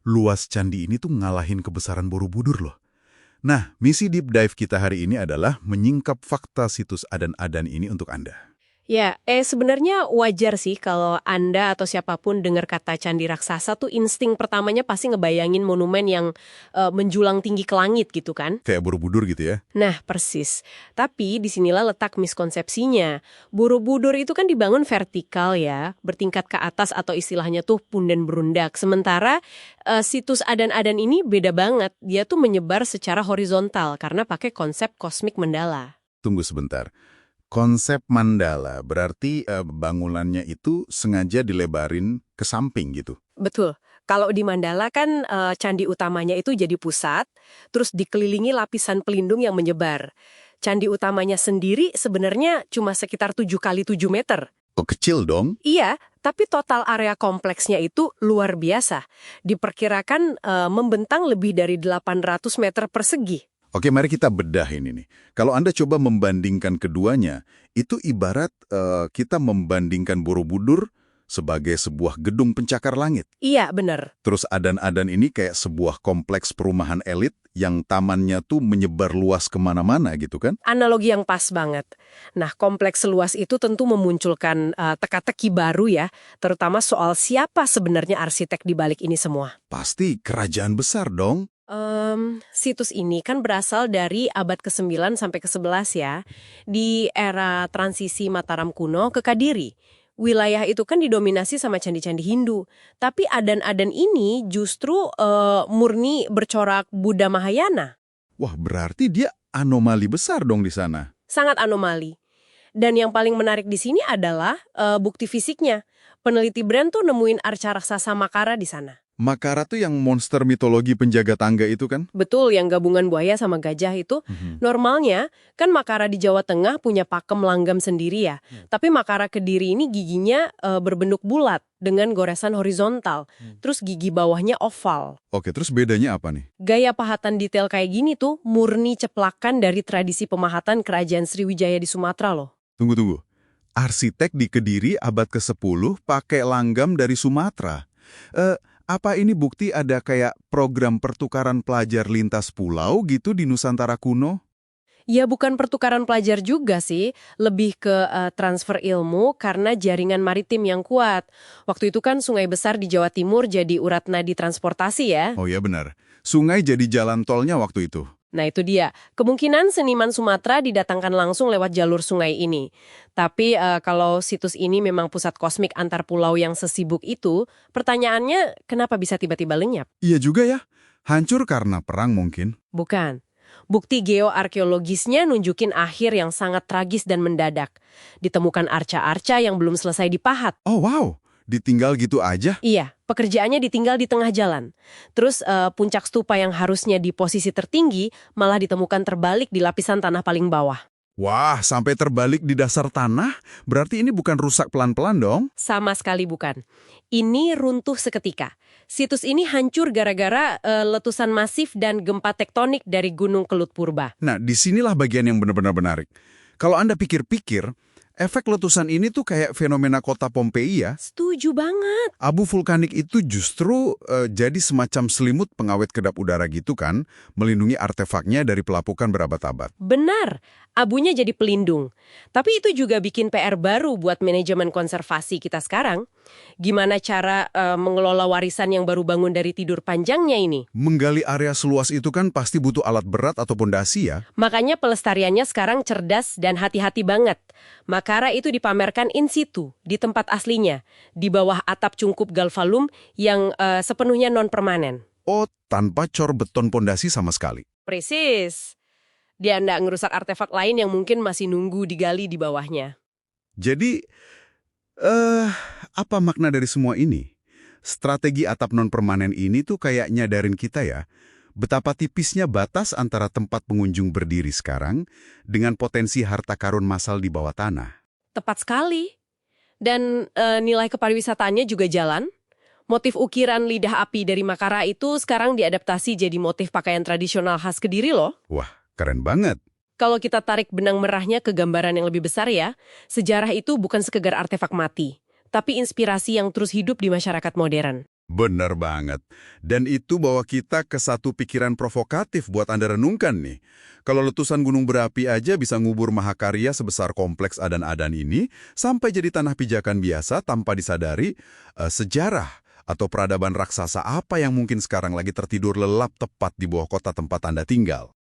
luas candi ini tuh ngalahin kebesaran Borobudur loh. Nah, misi deep dive kita hari ini adalah menyingkap fakta situs Adan-Adan ini untuk Anda. Ya, sebenarnya wajar sih kalau Anda atau siapapun dengar kata candi raksasa tuh insting pertamanya pasti ngebayangin monumen yang menjulang tinggi ke langit gitu kan? Kayak Borobudur gitu ya. Nah, persis. Tapi disinilah letak miskonsepsinya. Borobudur itu kan dibangun vertikal ya, bertingkat ke atas atau istilahnya tuh punden berundak. Sementara situs Adan-Adan ini beda banget. Dia tuh menyebar secara horizontal karena pakai konsep kosmik mandala. Tunggu sebentar. Konsep mandala berarti bangunannya itu sengaja dilebarin ke samping gitu. Betul. Kalau di Mandala kan candi utamanya itu jadi pusat, terus dikelilingi lapisan pelindung yang menyebar. Candi utamanya sendiri sebenarnya cuma sekitar 7 kali 7 meter. Oh, kecil dong. Iya, tapi total area kompleksnya itu luar biasa. Diperkirakan membentang lebih dari 800 meter persegi. Oke, mari kita bedah ini nih. Kalau Anda coba membandingkan keduanya, itu ibarat kita membandingkan Borobudur sebagai sebuah gedung pencakar langit. Iya, benar. Terus Adan-Adan ini kayak sebuah kompleks perumahan elit yang tamannya tuh menyebar luas kemana-mana gitu kan? Analogi yang pas banget. Nah, kompleks seluas itu tentu memunculkan teka-teki baru ya, terutama soal siapa sebenarnya arsitek di balik ini semua. Pasti kerajaan besar dong. Situs ini kan berasal dari abad ke-9 sampai ke-11 ya, di era transisi Mataram kuno ke Kadiri. Wilayah itu kan didominasi sama candi-candi Hindu, tapi Adan-Adan ini justru murni bercorak Buddha Mahayana. Wah, berarti dia anomali besar dong di sana. Sangat anomali. Dan yang paling menarik di sini adalah bukti fisiknya. Peneliti Brand tuh nemuin arca raksasa Makara di sana. Makara tuh yang monster mitologi penjaga tangga itu kan? Betul, yang gabungan buaya sama gajah itu. Normalnya, kan Makara di Jawa Tengah punya pakem langgam sendiri ya. Tapi Makara Kediri ini giginya berbentuk bulat dengan goresan horizontal. Terus gigi bawahnya oval. Oke, terus bedanya apa nih? Gaya pahatan detail kayak gini tuh murni ceplakan dari tradisi pemahatan kerajaan Sriwijaya di Sumatera loh. Tunggu. Arsitek di Kediri abad ke-10 pakai langgam dari Sumatera. Apa ini bukti ada kayak program pertukaran pelajar lintas pulau gitu di Nusantara kuno? Ya bukan pertukaran pelajar juga sih, lebih ke transfer ilmu karena jaringan maritim yang kuat. Waktu itu kan sungai besar di Jawa Timur jadi urat nadi transportasi ya. Oh ya benar, sungai jadi jalan tolnya waktu itu. Nah itu dia, kemungkinan seniman Sumatera didatangkan langsung lewat jalur sungai ini. Tapi kalau situs ini memang pusat kosmik antar pulau yang sesibuk itu, pertanyaannya kenapa bisa tiba-tiba lenyap? Iya juga ya, hancur karena perang mungkin. Bukan. Bukti geoarkeologisnya nunjukin akhir yang sangat tragis dan mendadak. Ditemukan arca-arca yang belum selesai dipahat. Oh wow, ditinggal gitu aja? Iya, pekerjaannya ditinggal di tengah jalan. Terus puncak stupa yang harusnya di posisi tertinggi malah ditemukan terbalik di lapisan tanah paling bawah. Wah, sampai terbalik di dasar tanah? Berarti ini bukan rusak pelan-pelan dong? Sama sekali bukan. Ini runtuh seketika. Situs ini hancur gara-gara letusan masif dan gempa tektonik dari Gunung Kelut Purba. Nah, disinilah bagian yang benar-benar menarik. Kalau Anda pikir-pikir, efek letusan ini tuh kayak fenomena kota Pompei ya. Setuju banget. Abu vulkanik itu justru jadi semacam selimut pengawet kedap udara gitu kan, melindungi artefaknya dari pelapukan berabad-abad. Benar, abunya jadi pelindung. Tapi itu juga bikin PR baru buat manajemen konservasi kita sekarang. Gimana cara mengelola warisan yang baru bangun dari tidur panjangnya ini? Menggali area seluas itu kan pasti butuh alat berat atau pondasi ya. Makanya pelestariannya sekarang cerdas dan hati-hati banget. Makara itu dipamerkan in situ, di tempat aslinya, di bawah atap cungkup galvalum yang sepenuhnya non-permanen. Oh, tanpa cor beton pondasi sama sekali. Persis. Dia nggak ngerusak artefak lain yang mungkin masih nunggu digali di bawahnya. Jadi, apa makna dari semua ini? Strategi atap non-permanen ini tuh kayak nyadarin kita ya, betapa tipisnya batas antara tempat pengunjung berdiri sekarang dengan potensi harta karun massal di bawah tanah. Tepat sekali. Dan nilai kepariwisataannya juga jalan. Motif ukiran lidah api dari Makara itu sekarang diadaptasi jadi motif pakaian tradisional khas Kediri loh. Wah, keren banget. Kalau kita tarik benang merahnya ke gambaran yang lebih besar ya, sejarah itu bukan sekedar artefak mati, tapi inspirasi yang terus hidup di masyarakat modern. Bener banget. Dan itu bawa kita ke satu pikiran provokatif buat Anda renungkan nih. Kalau letusan gunung berapi aja bisa ngubur mahakarya sebesar kompleks Adan-Adan ini, sampai jadi tanah pijakan biasa tanpa disadari, sejarah atau peradaban raksasa apa yang mungkin sekarang lagi tertidur lelap tepat di bawah kota tempat Anda tinggal?